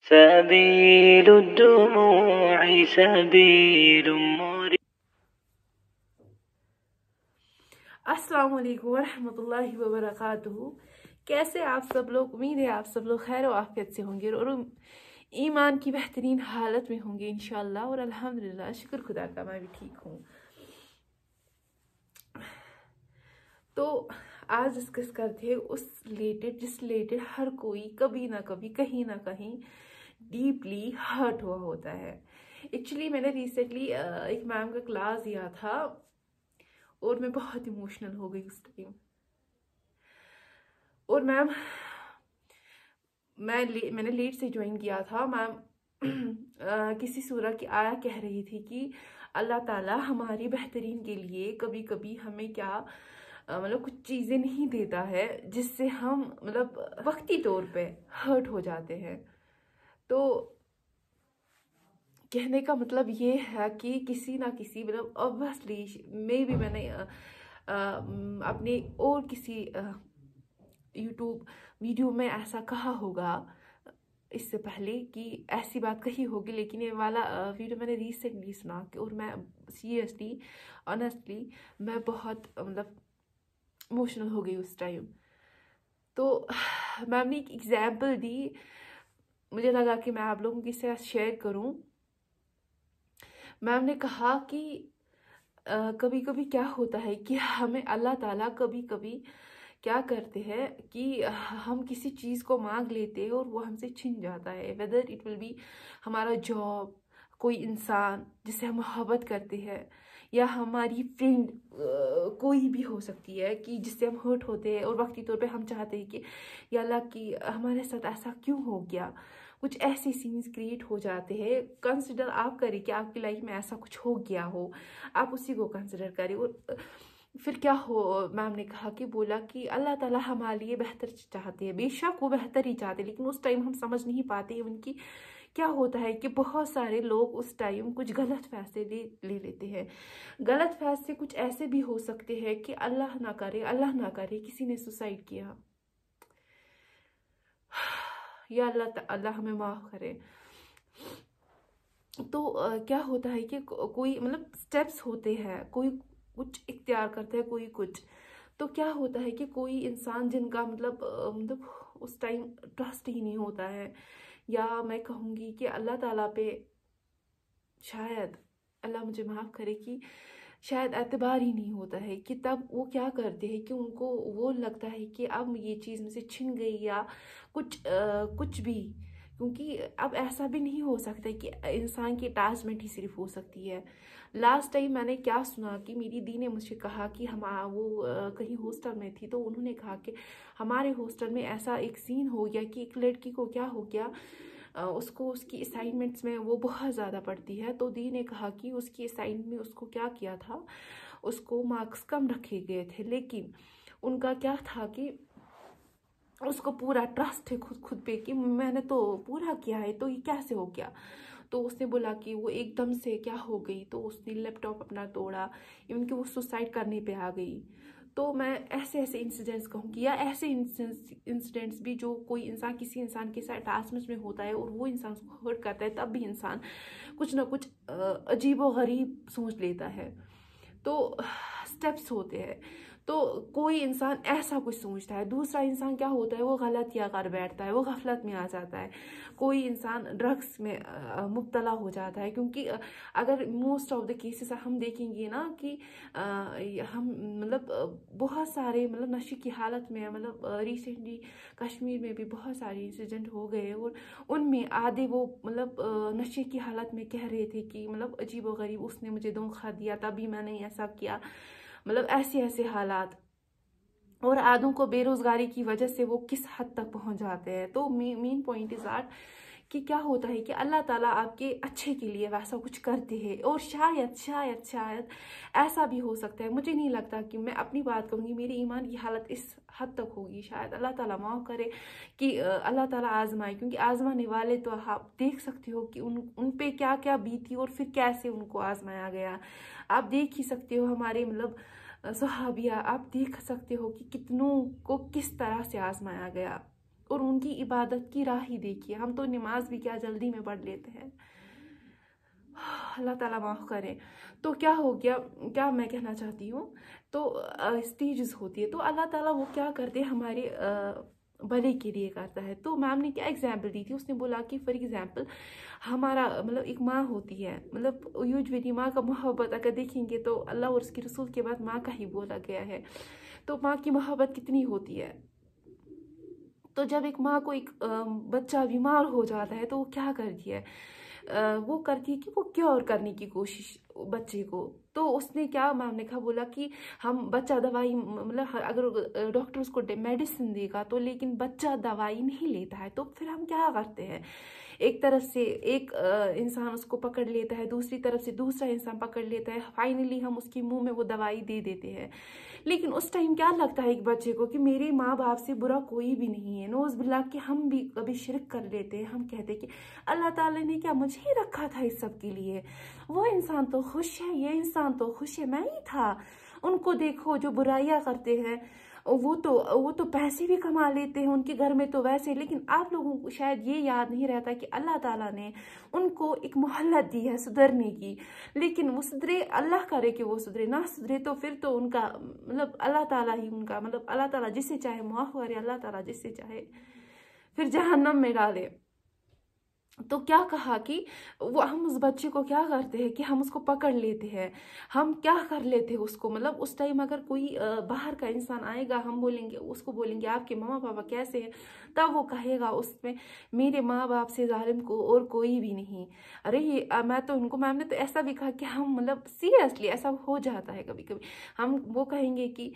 سبيل الدموع سبيل مريح. अस्सलाम वालेकुम वरहमतुल्लाहि वबरकातुहू। कैसे आप सब लोग? उम्मीद है आप सब लोग खैर आफियत से होंगे और ईमान की बेहतरीन हालत में होंगे इंशाल्लाह। और अल्हम्दुलिल्लाह, शुक्र खुदा का, मैं भी ठीक हूँ। तो आज डिस्कस करते हैं उस रिलेटेड जिस रिलेटेड हर कोई कभी ना कभी कहीं ना कहीं डीपली हर्ट हुआ होता है। एक्चुअली मैंने रिसेंटली एक मैम का क्लास दिया था और मैं बहुत इमोशनल हो गई उस टाइम। और मैंने लेट से ज्वाइन किया था। मैम किसी सूरह की आया कह रही थी कि अल्लाह ताला हमारी बेहतरीन के लिए कभी कभी हमें क्या मतलब कुछ चीज़ें नहीं देता है जिससे हम मतलब वक्ती तौर पे हर्ट हो जाते हैं। तो कहने का मतलब ये है कि किसी ना किसी मतलब ऑब्वियसली मे भी मैंने अपने और किसी यूट्यूब वीडियो में ऐसा कहा होगा इससे पहले कि ऐसी बात कही होगी, लेकिन ये वाला वीडियो मैंने रिसेंटली सुना कि और मैं सीरियसली ऑनेस्टली मैं बहुत मतलब इमोशनल हो गई उस टाइम। तो मैम ने एक एग्जाम्पल दी, मुझे लगा कि मैं आप लोगों के साथ शेयर करूं। मैम ने कहा कि कभी कभी क्या होता है कि हमें अल्लाह ताला कभी कभी क्या करते हैं कि हम किसी चीज़ को मांग लेते हैं और वो हमसे छिन जाता है। वेदर इट विल बी हमारा जॉब, कोई इंसान जिससे हम मोहब्बत करते हैं, या हमारी फ्रेंड कोई भी हो सकती है कि जिससे हम हर्ट होते हैं और वक्ती तौर पे हम चाहते हैं कि या अल्लाह की हमारे साथ ऐसा क्यों हो गया। कुछ ऐसे सीन्स क्रिएट हो जाते हैं। कंसिडर आप करें कि आपकी लाइफ में ऐसा कुछ हो गया हो, आप उसी को कंसिडर करें। और फिर क्या हो, मैम ने कहा कि बोला कि अल्लाह ताला हमारे लिए बेहतर चाहते हैं। बेशक वो बेहतर ही चाहते हैं, लेकिन उस टाइम हम समझ नहीं पाते उनकी। क्या होता है कि बहुत सारे लोग उस टाइम कुछ गलत फैसले ले लेते हैं। गलत फैसले कुछ ऐसे भी हो सकते हैं कि अल्लाह ना करे किसी ने सुसाइड किया, या अल्लाह हमें माफ करे। तो क्या होता है कि कोई मतलब स्टेप्स होते हैं, कोई कुछ इख्तियार करता है, कोई कुछ। तो क्या होता है कि कोई इंसान जिनका मतलब उस टाइम ट्रस्ट ही नहीं होता है, या मैं कहूँगी कि अल्लाह ताला पे शायद, अल्लाह मुझे माफ़ करे, कि शायद एतबार ही नहीं होता है, कि तब वो क्या करते हैं कि उनको वो लगता है कि अब ये चीज़ मुझसे छिन गई या कुछ भी। क्योंकि अब ऐसा भी नहीं हो सकता कि इंसान की अटैचमेंट ही सिर्फ हो सकती है। लास्ट टाइम मैंने क्या सुना कि मेरी दी ने मुझे कहा कि कहीं हॉस्टल में थी, तो उन्होंने कहा कि हमारे हॉस्टल में ऐसा एक सीन हो गया कि एक लड़की को क्या हो गया, उसको उसकी असाइनमेंट्स में वो बहुत ज़्यादा पढ़ती है। तो दी ने कहा कि उसकी असाइनमेंट में उसको क्या किया था, उसको मार्क्स कम रखे गए थे, लेकिन उनका क्या था कि उसको पूरा ट्रस्ट है खुद पे कि मैंने तो पूरा किया है, तो ये कैसे हो गया। तो उसने बोला कि वो एकदम से क्या हो गई, तो उसने लैपटॉप अपना तोड़ा, इवन कि वो सुसाइड करने पे आ गई। तो मैं ऐसे ऐसे इंसिडेंट्स कहूँगी, या ऐसे इंसिडेंट्स भी जो कोई इंसान किसी इंसान के साथ अटैचमेंट में होता है और वो इंसान उसको हर्ट करता है, तब भी इंसान कुछ ना कुछ अजीबो गरीब सोच लेता है। तो स्टेप्स होते हैं। तो कोई इंसान ऐसा कुछ सोचता है, दूसरा इंसान क्या होता है वो गलत या कर बैठता है, वो गफलत में आ जाता है। कोई इंसान ड्रग्स में मुब्तला हो जाता है, क्योंकि अगर मोस्ट ऑफ द केसेस हम देखेंगे ना कि हम मतलब बहुत सारे मतलब नशे की हालत में, मतलब रिसेंटली कश्मीर में भी बहुत सारे इंसिडेंट हो गए और उनमें आधे वो मतलब नशे की हालत में कह रहे थे कि मतलब अजीब गरीब उसने मुझे धोखा दिया तभी मैंने ऐसा किया, मतलब ऐसे ऐसे हालात। और आधों को बेरोजगारी की वजह से वो किस हद तक पहुंच जाते हैं। तो मेन पॉइंट इज दैट कि क्या होता है कि अल्लाह ताला आपके अच्छे के लिए वैसा कुछ करते हैं। और शायद शायद शायद ऐसा भी हो सकता है, मुझे नहीं लगता कि मैं अपनी बात कहूँगी, मेरी ईमान की हालत इस हद तक होगी, शायद अल्लाह ताला माफ़ करे कि अल्लाह ताला आजमाए। क्योंकि आजमाने वाले तो आप देख सकते हो कि उन पे क्या क्या बीती और फिर कैसे उनको आजमाया गया। आप देख ही सकते हो हमारे मतलब सहाबिया, आप देख सकते हो कि कितनों को किस तरह से आजमाया गया। اور ان کی عبادت کی راہ ہی دیکھیے. ہم تو نماز بھی کیا جلدی میں پڑھ لیتے ہیں. اللہ تعالیٰ معاف کرے. تو کیا ہو گیا, کیا میں کہنا چاہتی ہوں, تو اسٹیجز ہوتی ہے, تو اللہ تعالیٰ وہ کیا کرتے ہیں ہمارے بھلے کے لیے کرتا ہے. تو میم نے کیا ایگزامپل دی تھی, اس نے بولا کہ فار ایگزامپل ہمارا مطلب ایک ماں ہوتی ہے, مطلب یوجولی ماں کا محبت اگر دیکھیں گے تو اللہ اور اس کے رسول کے بعد ماں کا ہی بولا گیا ہے. تو ماں کی محبت کتنی ہوتی ہے. تو جب ایک ماں کو ایک بچہ بیمار ہو جاتا ہے تو وہ کیا کرتی ہے, وہ کرتی ہے کہ وہ کیور کرنے کی کوشش بچے کو. تو اس نے کیا, میم نے کہا بولا کہ ہم بچہ دوائی مطلب اگر ڈاکٹر اس کو میڈیسن دے گا تو لیکن بچہ دوائی نہیں لیتا ہے, تو پھر ہم کیا کرتے ہیں, ایک طرف سے ایک انسان اس کو پکڑ لیتا ہے, دوسری طرف سے دوسرا انسان پکڑ لیتا ہے, فائنلی ہم اس کے منہ میں وہ دوائی دے دیتے ہیں. لیکن اس ٹائم کیا لگتا ہے ایک بچے کو کہ میرے ماں باپ سے برا کوئی بھی نہیں ہے. نوز باللہ کہ ہم بھی کبھی شرک کر لیتے ہیں, ہم کہتے کہ اللہ تعالیٰ نے کیا مجھے ہی رکھا تھا اس سب کے لیے, وہ انسان تو خوش ہے, یہ انسان تو خوش ہے, میں ہی تھا. ان کو دیکھو جو برائیاں کرتے ہیں, وہ تو پیسے بھی کما لیتے ہیں, ان کے گھر میں تو ویسے. لیکن آپ لوگوں کو شاید یہ یاد نہیں رہتا کہ اللہ تعالیٰ نے ان کو ایک مہلت دی ہے سدھرنے کی. لیکن وہ سدھرے, اللہ کرے کہ وہ سدھرے, نہ سدھرے تو پھر تو ان کا مطلب اللہ تعالیٰ ہی ان کا مطلب اللہ تعالیٰ جسے چاہے معاف کرے, اللہ تعالیٰ جسے چاہے پھر جہنم میں ڈالے. تو کیا کہا کہ وہ ہم اس بچے کو کیا کرتے ہیں کہ ہم اس کو پکڑ لیتے ہیں, ہم کیا کر لیتے ہیں اس کو, مطلب اس ٹائم اگر کوئی باہر کا انسان آئے گا, ہم بولیں گے اس کو, بولیں گے آپ کے ماما پاپا کیسے ہیں, تب وہ کہے گا اس میں میرے ماں باپ سے ظالم کو اور کوئی بھی نہیں. ارے یہ میں تو ان کو, میم نے تو ایسا بھی کہا کہ ہم مطلب سیریسلی ایسا ہو جاتا ہے کبھی کبھی, ہم وہ کہیں گے کہ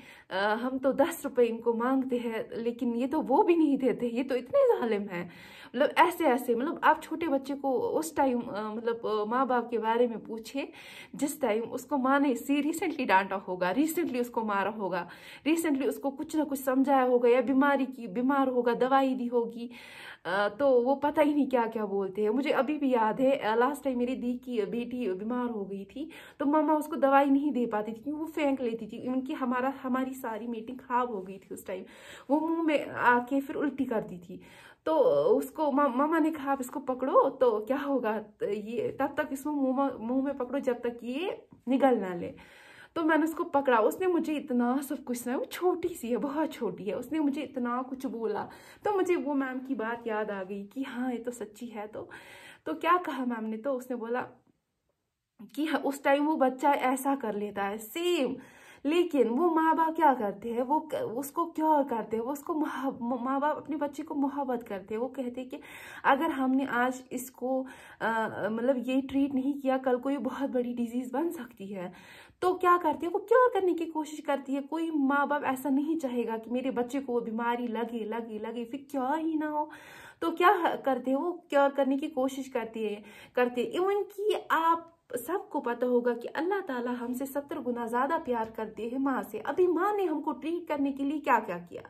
ہم تو 10 روپے ان کو مانگتے ہیں لیکن یہ تو وہ بھی نہیں دیتے, یہ تو اتنے ظالم ہیں. مطلب ایسے مطلب آپ چھوٹے بچے کو اس ٹائم مطلب ماں باپ کے بارے میں پوچھے جس ٹائم اس کو ماں نے ریسنٹلی ڈانٹا ہوگا, ریسنٹلی اس کو مارا ہوگا, ریسنٹلی اس کو کچھ نہ کچھ سمجھایا ہوگا, یا بیمار ہوگا, دوائی دی ہوگی, تو وہ پتہ ہی نہیں کیا کیا بولتے ہیں. مجھے ابھی بھی یاد ہے لاسٹ ٹائم میری دی کی بیٹی بیمار ہو گئی تھی, تو ماما اس کو دوائی نہیں دے پاتی تھی کیونکہ وہ پھینک لیتی تھی. ان کی ہماری ساری میٹنگ خراب ہو گئی تھی اس ٹائم, وہ منہ میں آ کے پھر الٹی کرتی تھی. تو اس کو ماما نے کہا آپ اس کو پکڑو تو کیا ہوگا, یہ تب تک اس کو منہ میں پکڑو جب تک یہ نگل نہ لے. تو میں نے اس کو پکڑا, اس نے مجھے اتنا سب کچھ سنا, وہ چھوٹی سی ہے, بہت چھوٹی ہے, اس نے مجھے اتنا کچھ بولا. تو مجھے وہ میم کی بات یاد آ گئی کہ ہاں یہ تو سچی ہے. تو کیا کہا میم نے, تو اس نے بولا کہ اس ٹائم وہ بچہ ایسا کر لیتا ہے سیم, لیکن وہ ماں باپ کیا کرتے ہیں, وہ اس کو کیور کرتے ہیں, وہ اس کو ماں باپ اپنے بچے کو محبت کرتے ہیں. وہ کہتے ہیں کہ اگر ہم نے آج اس کو مطلب یہ ٹریٹ نہیں کیا, کل کو یہ بہت بڑی ڈیزیز بن سکتی ہے. تو کیا کرتی ہے, وہ کیور کرنے کی کوشش کرتی ہے. کوئی ماں باپ ایسا نہیں چاہے گا کہ میرے بچے کو وہ بیماری لگے پھر کیور ہی نہ ہو. تو کیا کرتے ہیں, وہ کیور کرنے کی کوشش کرتے ایون کہ آپ سب کو پتہ ہوگا کہ اللہ تعالیٰ ہم سے 70 گنا زیادہ پیار کرتے ہیں ماں سے. ابھی ماں نے ہم کو ٹریٹ کرنے کے لیے کیا کیا کیا.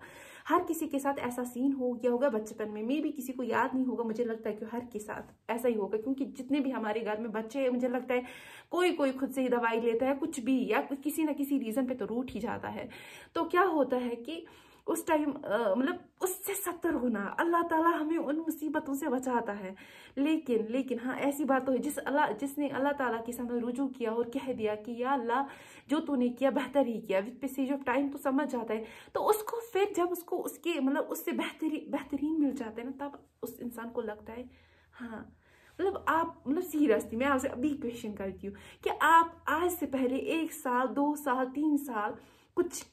ہر کسی کے ساتھ ایسا سین ہو گیا ہوگا بچپن میں بھی کسی کو یاد نہیں ہوگا, مجھے لگتا ہے کہ ہر کے ساتھ ایسا ہی ہوگا, کیونکہ جتنے بھی ہمارے گھر میں بچے ہیں مجھے لگتا ہے کوئی خود سے ہی دوائی لیتا ہے, کچھ بھی یا کسی نہ کسی ریزن پہ تو روٹ ہی جاتا ہے. تو کیا ہوتا ہے کہ اس ٹائم مطلب اس سے 70 گنا اللہ تعالیٰ ہمیں ان مصیبتوں سے بچاتا ہے. لیکن ہاں ایسی بات تو ہے جس نے اللہ تعالیٰ کے سامنے رجوع کیا اور کہہ دیا کہ یا اللہ جو تو نے کیا بہتر ہی کیا, وتھ پیسیج آف ٹائم تو سمجھ جاتا ہے. تو اس کو پھر جب اس کو اس کے مطلب اس سے بہترین مل جاتا ہے نا, تب اس انسان کو لگتا ہے ہاں مطلب آپ مطلب سیریسلی میں آپ سے ابھی کویشچن کرتی ہوں کہ آپ آج سے پہلے 1 سال 2 سال 3 سال کچھ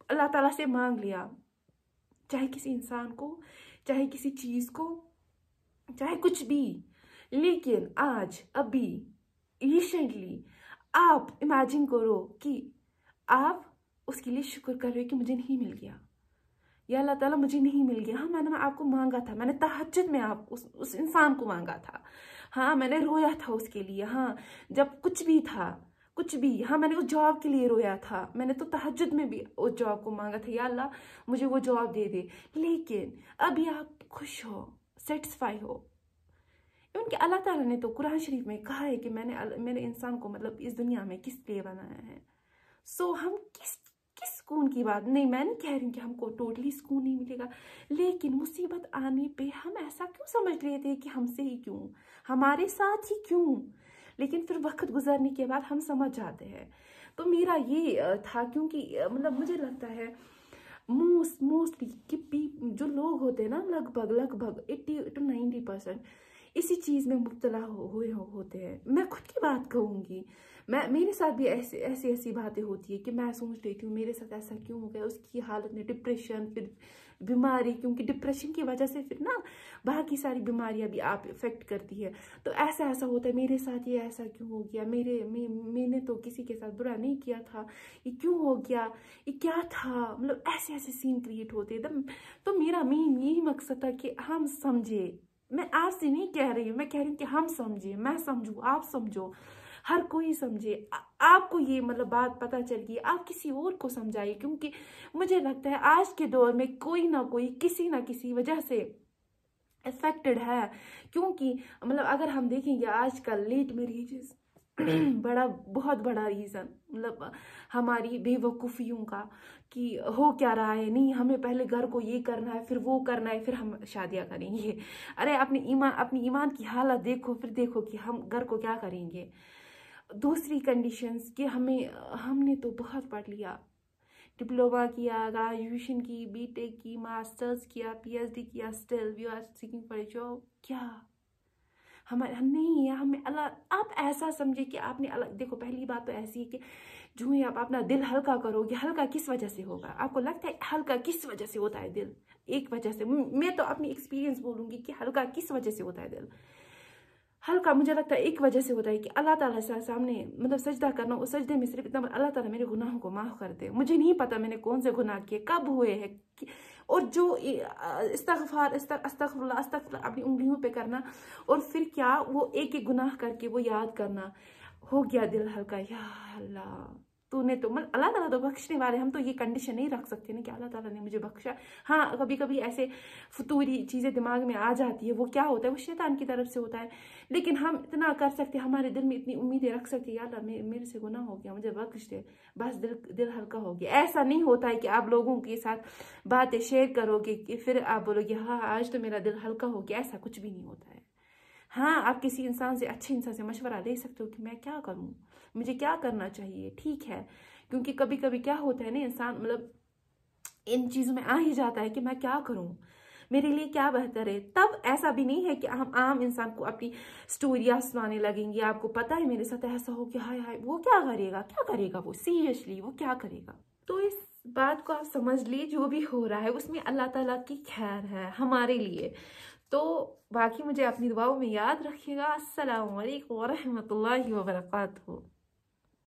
اللہ تعالیٰ سے مانگ لیا, چاہے کسی انسان کو, چاہے کسی چیز کو, چاہے کچھ بھی, لیکن آج ابھی ریسنٹلی آپ امیجن کرو کہ آپ اس کے لیے شکر کر رہے ہو کہ مجھے نہیں مل گیا, یا اللہ تعالیٰ مجھے نہیں مل گیا. ہاں میں نے آپ کو مانگا تھا, میں نے تہجد میں آپ اس انسان کو مانگا تھا, ہاں میں نے رویا تھا اس کے لیے, ہاں جب کچھ بھی تھا, ہاں میں نے اس جاب کے لیے رویا تھا, میں نے تو تہجد میں بھی اس جاب کو مانگا تھا, یا اللہ مجھے وہ جاب دے دے. لیکن ابھی آپ خوش ہو, سیٹسفائی ہو, کیونکہ اللہ تعالیٰ نے تو قرآن شریف میں کہا ہے کہ میں نے انسان کو مطلب اس دنیا میں کس لیے بنایا ہے. سو ہم کس सुकून की बात नहीं, मैं नहीं कह रही कि हमको टोटली सुकून नहीं मिलेगा, लेकिन मुसीबत आने पे हम ऐसा क्यों समझ लेते हैं कि हमसे ही क्यों, हमारे साथ ही क्यों, लेकिन फिर वक्त गुजरने के बाद हम समझ जाते हैं। तो मेरा ये था, क्योंकि मतलब मुझे लगता है मोस्टली कि जो लोग होते हैं ना, लगभग 80 to 90% इसी चीज़ में मुब्तला हुए होते हैं। मैं खुद की बात कहूँगी, मेरे साथ भी ऐसी बातें होती है कि मैं सोच लेती हूँ मेरे साथ ऐसा क्यों हो गया, उसकी हालत में डिप्रेशन, फिर बीमारी, क्योंकि डिप्रेशन की वजह से फिर ना बाकी सारी बीमारियां भी आप इफेक्ट करती है। तो ऐसा होता है, मेरे साथ ये ऐसा क्यों हो गया, मैंने तो किसी के साथ बुरा नहीं किया था, ये क्यों हो गया, ये क्या था, मतलब ऐसे सीन क्रिएट होते एकदम। तो मेरा मेन यही मकसद था कि हम समझे। मैं आपसे नहीं कह रही हूँ, मैं कह रही हूँ कि हम समझे, मैं समझूँ, आप समझो, हर कोई समझे। आपको ये मतलब बात पता चल गई, आप किसी और को समझाइए, क्योंकि मुझे लगता है आज के दौर में कोई ना कोई किसी ना किसी वजह से अफेक्टेड है। क्योंकि मतलब अगर हम देखेंगे आजकल लेट मैरिजेस बहुत बड़ा रीज़न मतलब हमारी बेवकूफ़ियों का, कि हो क्या रहा है, नहीं हमें पहले घर को ये करना है, फिर वो करना है, फिर हम शादियां करेंगे। अरे अपनी ईमान की हालत देखो, फिर देखो कि हम घर को क्या करेंगे। दूसरी कंडीशंस कि हमने तो बहुत पढ़ लिया, डिप्लोमा किया, ग्रेजुएशन की, बीटेक की, मास्टर्स किया, पीएचडी किया, still we are seeking for a job. क्या हमारे नहीं है, हमें अल्लाह, आप ऐसा समझे कि आपने अलग देखो। पहली बात तो ऐसी है कि जो ही आप अपना दिल हल्का करोगे, हल्का किस वजह से होगा, आपको लगता है हल्का किस वजह से होता है दिल? एक वजह से, मैं तो अपनी एक्सपीरियंस बोलूंगी कि हल्का किस वजह से होता है दिल। हल्का मुझे लगता है एक वजह से होता है कि अल्लाह ताला के सामने मतलब सजदा करना, उस सजदे में सिर्फ इतना अल्लाह ताला मेरे गुनाहों को माफ़ कर दे। मुझे नहीं पता मैंने कौन से गुनाह किए, कब हुए हैं, और जो अस्तगफुरुल्लाह अपनी उंगलियों पे करना, और फिर क्या वो एक एक गुनाह करके वो याद करना, हो गया दिल हल्का। या अल्लाह तूने तो मतलब अल्लाह ताला तो बख्शने वाले, हम तो ये कंडीशन नहीं रख सकते ना कि अल्लाह ताला ने मुझे बख्शा। हाँ, कभी कभी ऐसे फतूरी चीज़ें दिमाग में आ जाती है, वो क्या होता है, वो शैतान की तरफ से होता है। लेकिन हम इतना कर सकते, हमारे दिल में इतनी उम्मीदें रख सकते हैं, अल्लाह मेरे से गुनाह हो गया, मुझे बख्श दे, बस दिल हल्का हो गया। ऐसा नहीं होता है कि आप लोगों के साथ बातें शेयर करोगे कि फिर आप बोलोगे हाँ आज तो मेरा दिल हल्का हो गया, ऐसा कुछ भी नहीं होता है। हाँ, आप किसी इंसान से, अच्छे इंसान से मशवरा ले सकते हो कि मैं क्या करूँ, मुझे क्या करना चाहिए, ठीक है। क्योंकि कभी कभी क्या होता है ना, इंसान मतलब इन चीज़ों में आ ही जाता है कि मैं क्या करूँ, मेरे लिए क्या बेहतर है। तब ऐसा भी नहीं है कि हम आम इंसान को अपनी स्टोरियाँ सुनाने लगेंगे, आपको पता है मेरे साथ ऐसा हो गया, हाय हाय, वो क्या करेगा वो सीरियसली वो क्या करेगा। तो इस बात को आप समझ लीजिए, जो भी हो रहा है उसमें अल्लाह ताला की खैर है हमारे लिए। तो बाकी मुझे अपनी दुआओं में याद रखिएगा। अस्सलामु अलैकुम व रहमतुल्लाहि व बरकातहू।